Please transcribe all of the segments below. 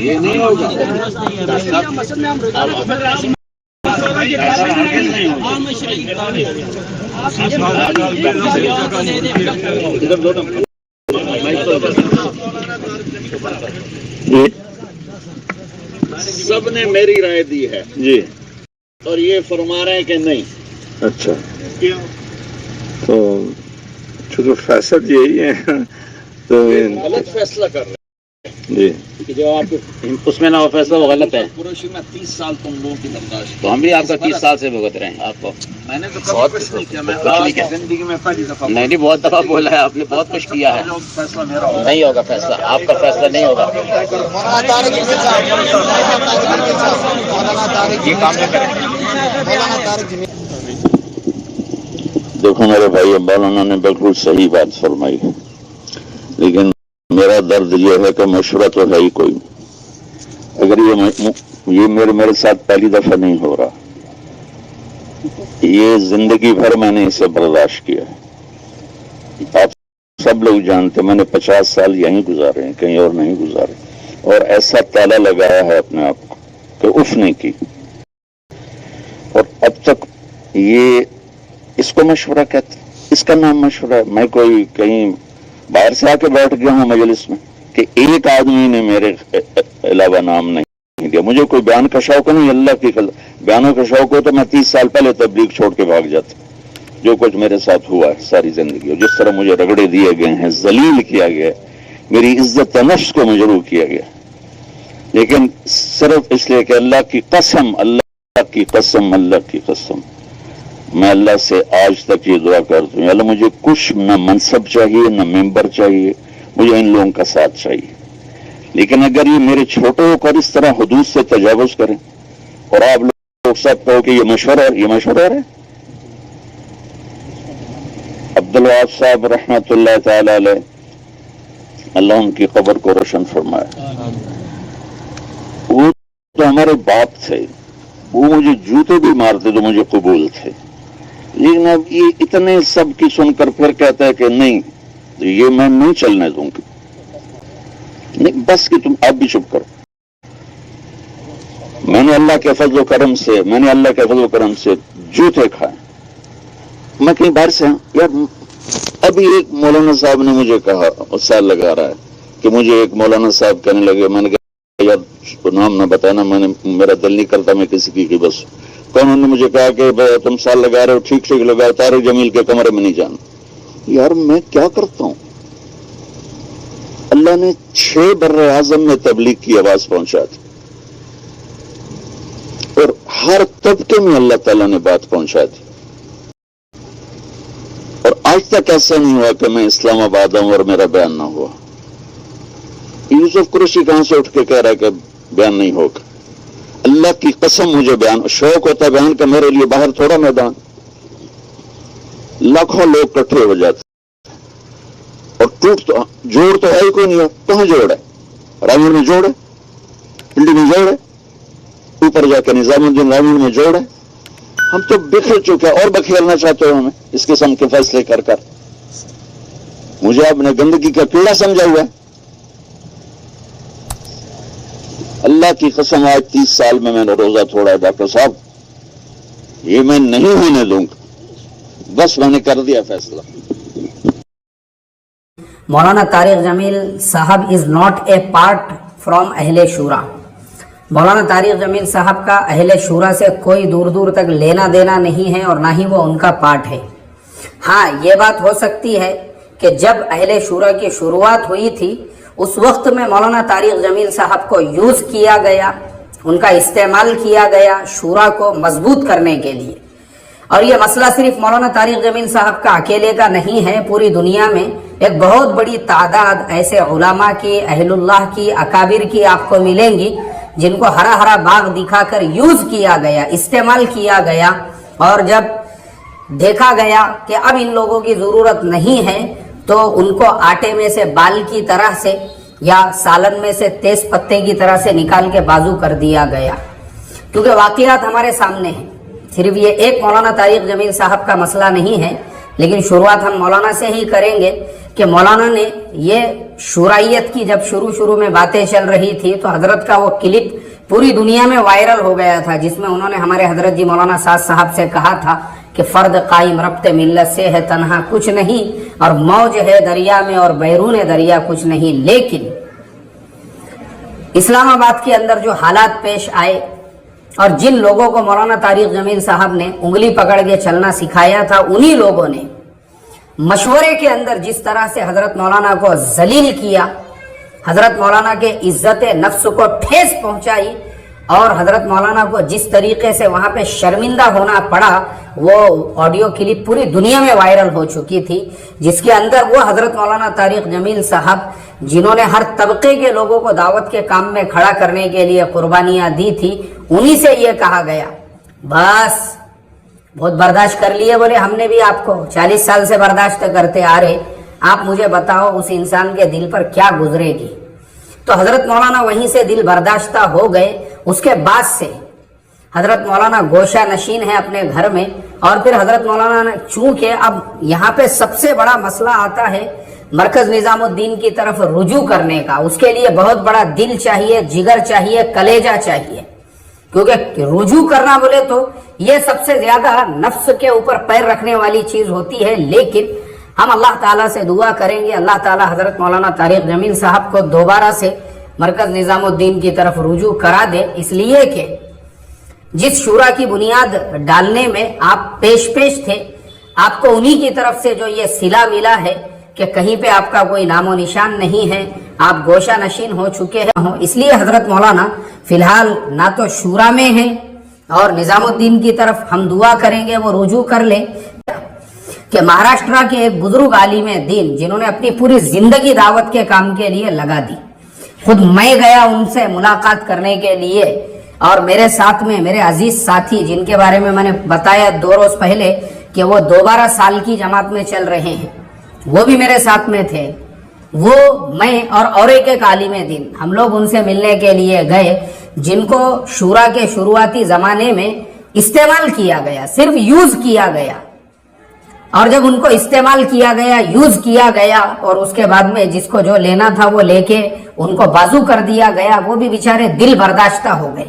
یہ نہیں ہوگا سب نے میری رائے دی ہے جی، اور یہ فرما رہے ہیں کہ نہیں. اچھا تو چونکہ فیصد یہی ہے تو غلط فیصلہ کر رہے جی کہ جو آپ اس میں نہ ہو فیصلہ وہ غلط ہے. قریشی میں 30 سال تم لوگوں کی برداشت تو ہم بھی آپ کا 30 سال سے بھگت رہے ہیں آپ کو. میں نے تو کبھی کچھ نہیں کیا. میں آج کی زندگی میں پہلی دفعہ نہیں بہت دفعہ بولا ہے آپ نے، بہت کچھ کیا ہے. فیصلہ میرا ہوگا. نہیں ہوگا فیصلہ، آپ کا فیصلہ نہیں ہوگا. یہ کام نہ کریں. دیکھو میرے بھائی، مولانا نے بالکل صحیح بات فرمائی، لیکن میرا درد یہ ہے کہ مشورہ تو ہے ہی کوئی. اگر یہ میرے ساتھ پہلی دفعہ نہیں ہو رہا، یہ زندگی بھر میں نے اسے برداشت کیا. آپ سب لوگ جانتے میں نے 50 سال یہیں گزارے ہیں، کہیں اور نہیں گزارے، اور ایسا تالا لگایا ہے اپنے آپ کو کہ اف نہیں کی. اور اب تک یہ اس کو مشورہ کہتے، اس کا نام مشورہ ہے. میں کوئی کہیں باہر سے آ کے بیٹھ گیا ہوں مجلس میں کہ ایک آدمی نے میرے علاوہ نام نہیں دیا. مجھے کوئی بیان کا شوق نہیں، اللہ کی بیانوں کا شوق ہو تو میں 30 سال پہلے تبلیغ چھوڑ کے بھاگ جاتا. جو کچھ میرے ساتھ ہوا ہے ساری زندگی، اور جس طرح مجھے رگڑے دیے گئے ہیں، ذلیل کیا گیا، میری عزت نفس کو مجروح کیا گیا، لیکن صرف اس لیے کہ اللہ کی قسم، اللہ کی قسم، اللہ کی قسم، میں اللہ سے آج تک یہ دعا کرتا ہوں، اللہ مجھے کچھ نہ منصب چاہیے نہ ممبر چاہیے، مجھے ان لوگوں کا ساتھ چاہیے. لیکن اگر یہ میرے چھوٹے ہو کر اس طرح حدود سے تجاوز کریں اور آپ لوگ سب کہو کہ یہ مشورہ ہے. عبدالوہاب صاحب رحمۃ اللہ تعالی علیہ، اللہ ان کی قبر کو روشن فرمائے، وہ تو ہمارے باپ تھے، وہ مجھے جوتے بھی مارتے تو مجھے قبول تھے. لیکن اب یہ اتنے سب کی سن کر پھر کہتا ہے کہ نہیں، یہ میں نہیں چلنے دوں گا. نہیں بس کہ تم اب بھی چپ کرو. میں نے اللہ کے فضل و کرم سے جوتے کھائے. میں کہیں باہر سے یار، ابھی ایک مولانا صاحب نے مجھے کہا، سال لگا رہا ہے کہ مجھے ایک مولانا صاحب کہنے لگے، میں نے کہا یار نام نہ بتانا، میرا دل نہیں کرتا میں کسی کی بس. تو انہوں نے مجھے کہا کہ تم سال لگا رہے ہو، ٹھیک لگا، طارق جمیل کے کمرے میں نہیں جانا. یار میں کیا کرتا ہوں؟ اللہ نے 6 بر اعظم میں تبلیغ کی آواز پہنچا دی، اور ہر طبقے میں اللہ تعالیٰ نے بات پہنچا دی. اور آج تک ایسا نہیں ہوا کہ میں اسلام آباد ہوں اور میرا بیان نہ ہوا. یوسف قریشی کہاں سے اٹھ کے کہہ رہا ہے کہ بیان نہیں ہوگا؟ اللہ کی قسم مجھے بیان شوق ہوتا ہے بیان کا، میرے لیے باہر تھوڑا میدان، لاکھوں لوگ اکٹھے ہو جاتے اور جوڑ تو ہے ہی کوئی نہیں ہے. کہاں جوڑ ہے؟ رامین میں جوڑ ہے، پنڈی میں جوڑ ہے، اوپر جا کے نظام الدین رامین میں جوڑ ہے. ہم تو بکھر چکے اور بکھیرنا چاہتے ہو ہمیں اس قسم کے فیصلے کر کر. مجھے آپ نے گندگی کا کیڑا سمجھا ہوا ہے. اللہ کی قسم آج 30 سال میں نے روزہ چھوڑا ہے ڈاکٹر صاحب، یہ میں نہیں ہونے دوں گا. بس میں نے کر دیا فیصلہ. مولانا طارق جمیل صاحب is not a part from اہل شورا. مولانا طارق جمیل صاحب کا اہل شورا سے کوئی دور دور تک لینا دینا نہیں ہے اور نہ ہی وہ ان کا پارٹ ہے. ہاں یہ بات ہو سکتی ہے کہ جب اہل شورا کی شروعات ہوئی تھی اس وقت میں مولانا طارق جمیل صاحب کو یوز کیا گیا، ان کا استعمال کیا گیا شورا کو مضبوط کرنے کے لیے. اور یہ مسئلہ صرف مولانا طارق جمیل صاحب کا اکیلے کا نہیں ہے، پوری دنیا میں ایک بہت بڑی تعداد ایسے علماء کی، اہل اللہ کی، اکابر کی آپ کو ملیں گی جن کو ہرا ہرا باغ دکھا کر یوز کیا گیا، استعمال کیا گیا، اور جب دیکھا گیا کہ اب ان لوگوں کی ضرورت نہیں ہے تو ان کو آٹے میں سے بال کی طرح سے یا سالن میں سے تیز پتے کی طرح سے نکال کے بازو کر دیا گیا. کیونکہ واقعات ہمارے سامنے ہیں. صرف یہ ایک مولانا طارق جمیل صاحب کا مسئلہ نہیں ہے، لیکن شروعات ہم مولانا سے ہی کریں گے کہ مولانا نے یہ شورائیت کی جب شروع میں باتیں چل رہی تھی تو حضرت کا وہ کلپ پوری دنیا میں وائرل ہو گیا تھا، جس میں انہوں نے ہمارے حضرت جی مولانا سعد صاحب سے کہا تھا کہ فرد قائم ربط ملت سے ہے تنہا کچھ نہیں، اور موج ہے دریا میں اور بیرون دریا کچھ نہیں. لیکن اسلام آباد کے اندر جو حالات پیش آئے اور جن لوگوں کو مولانا طارق جمیل صاحب نے انگلی پکڑ کے چلنا سکھایا تھا، انہی لوگوں نے مشورے کے اندر جس طرح سے حضرت مولانا کو ذلیل کیا، حضرت مولانا کے عزت نفس کو ٹھیس پہنچائی، اور حضرت مولانا کو جس طریقے سے وہاں پہ شرمندہ ہونا پڑا، وہ آڈیو کلپ پوری دنیا میں وائرل ہو چکی تھی، جس کے اندر وہ حضرت مولانا طارق جمیل صاحب جنہوں نے ہر طبقے کے لوگوں کو دعوت کے کام میں کھڑا کرنے کے لیے قربانیاں دی تھی، انہی سے یہ کہا گیا بس بہت برداشت کر لیے، بولے ہم نے بھی آپ کو 40 سال سے برداشت کرتے آ رہے، آپ مجھے بتاؤ اس انسان کے دل پر کیا گزرے گی. تو حضرت مولانا وہیں سے دل برداشتہ ہو گئے. اس کے بعد سے حضرت مولانا گوشہ نشین ہے اپنے گھر میں، اور پھر حضرت مولانا نے چونکہ اب یہاں پہ سب سے بڑا مسئلہ آتا ہے مرکز نظام الدین کی طرف رجوع کرنے کا، اس کے لیے بہت بڑا دل چاہیے، جگر چاہیے، کلیجہ چاہیے، کیونکہ رجوع کرنا بولے تو یہ سب سے زیادہ نفس کے اوپر پیر رکھنے والی چیز ہوتی ہے. لیکن ہم اللہ تعالیٰ سے دعا کریں گے اللہ تعالیٰ حضرت مولانا طارق جمیل صاحب کو دوبارہ سے مرکز نظام الدین کی طرف رجوع کرا دے، اس لیے کہ جس شورا کی بنیاد ڈالنے میں آپ پیش تھے، آپ کو انہی کی طرف سے جو یہ صلہ ملا ہے کہ کہیں پہ آپ کا کوئی نام و نشان نہیں ہے، آپ گوشہ نشین ہو چکے ہیں. اس لیے حضرت مولانا فی الحال نہ تو شورا میں ہیں، اور نظام الدین کی طرف ہم دعا کریں گے وہ رجوع کر لیں. کہ مہاراشٹرا کے ایک بزرگ عالم دین جنہوں نے اپنی پوری زندگی دعوت کے کام کے لیے لگا دی، خود میں گیا ان سے ملاقات کرنے کے لیے، اور میرے ساتھ میں میرے عزیز ساتھی جن کے بارے میں نے بتایا 2 روز پہلے کہ وہ دوبارہ سال کی جماعت میں چل رہے ہیں، وہ بھی میرے ساتھ میں تھے. وہ میں اور ایک عالم دین ہم لوگ ان سے ملنے کے لیے گئے جن کو شورا کے شروعاتی زمانے میں استعمال کیا گیا، صرف یوز کیا گیا، اور جب ان کو استعمال کیا گیا، یوز کیا گیا، اور اس کے بعد میں جس کو جو لینا تھا وہ لے کے ان کو بازو کر دیا گیا، وہ بھی بیچارے دل برداشتہ ہو گئے.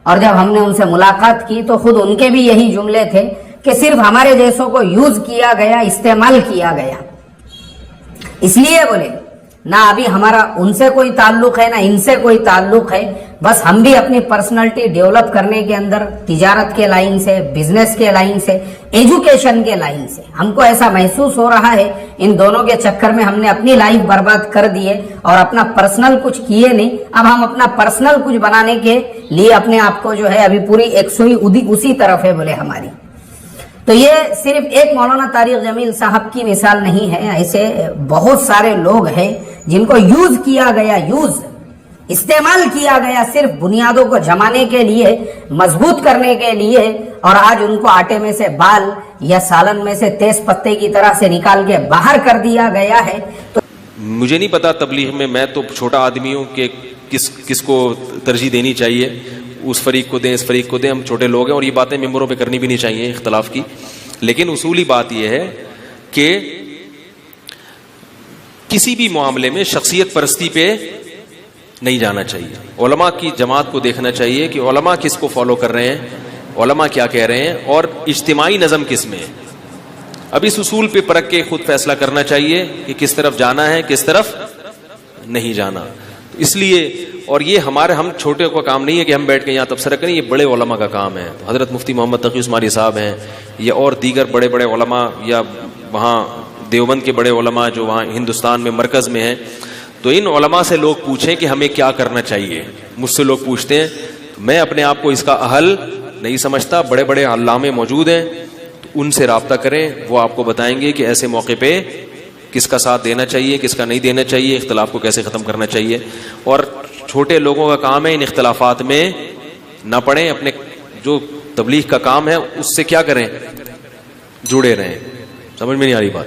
اور جب ہم نے ان سے ملاقات کی تو خود ان کے بھی یہی جملے تھے کہ صرف ہمارے جیسوں کو یوز کیا گیا، استعمال کیا گیا. اس لیے بولے نہ ابھی ہمارا ان سے کوئی تعلق ہے نہ ان سے کوئی تعلق ہے، بس ہم بھی اپنی پرسنالٹی ڈیولپ کرنے کے اندر تجارت کے لائن سے، بزنس کے لائن سے، ایجوکیشن کے لائن سے ہم کو ایسا محسوس ہو رہا ہے ان دونوں کے چکر میں ہم نے اپنی لائف برباد کر دیے اور اپنا پرسنل کچھ کیے نہیں. اب ہم اپنا پرسنل کچھ بنانے کے لیے اپنے آپ کو جو ہے ابھی پوری ایک سوئی اسی طرف ہے بولے ہماری. تو یہ صرف ایک مولانا طارق جمیل صاحب کی مثال نہیں ہے، ایسے بہت سارے لوگ ہیں جن کو یوز کیا گیا، استعمال کیا گیا صرف بنیادوں کو جمانے کے لیے، مضبوط کرنے کے لیے، اور آج ان کو آٹے میں سے بال یا سالن میں سے تیز پتے کی طرح سے نکال کے باہر کر دیا گیا ہے. تو مجھے نہیں پتا تبلیغ میں تو چھوٹا آدمی ہوں کہ کس کو ترجیح دینی چاہیے، اس فریق کو دیں اس فریق کو دیں، ہم چھوٹے لوگ ہیں اور یہ باتیں ممبروں پہ کرنی بھی نہیں چاہیے اختلاف کی. لیکن اصولی بات یہ ہے کہ کسی بھی معاملے میں شخصیت پرستی پہ نہیں جانا چاہیے. علماء کی جماعت کو دیکھنا چاہیے کہ علماء کس کو فالو کر رہے ہیں، علماء کیا کہہ رہے ہیں، اور اجتماعی نظم کس میں ہے. اب اس اصول پہ پرکھ کے خود فیصلہ کرنا چاہیے کہ کس طرف جانا ہے کس طرف نہیں جانا. اس لیے اور یہ ہم چھوٹے کا کام نہیں ہے کہ ہم بیٹھ کے یہاں تبصرہ کریں، یہ بڑے علماء کا کام ہے. حضرت مفتی محمد تقی عثمانی صاحب ہیں یا اور دیگر بڑے بڑے علماء، یا وہاں دیوبند کے بڑے علماء جو وہاں ہندوستان میں مرکز میں ہیں، تو ان علماء سے لوگ پوچھیں کہ ہمیں کیا کرنا چاہیے. مجھ سے لوگ پوچھتے ہیں، میں اپنے آپ کو اس کا اہل نہیں سمجھتا. بڑے بڑے علامے موجود ہیں، تو ان سے رابطہ کریں، وہ آپ کو بتائیں گے کہ ایسے موقع پہ کس کا ساتھ دینا چاہیے کس کا نہیں دینا چاہیے، اختلاف کو کیسے ختم کرنا چاہیے. اور چھوٹے لوگوں کا کام ہے ان اختلافات میں نہ پڑیں، اپنے جو تبلیغ کا کام ہے اس سے کیا کریں، جڑے رہیں. سمجھ میں نہیں آ رہی بات؟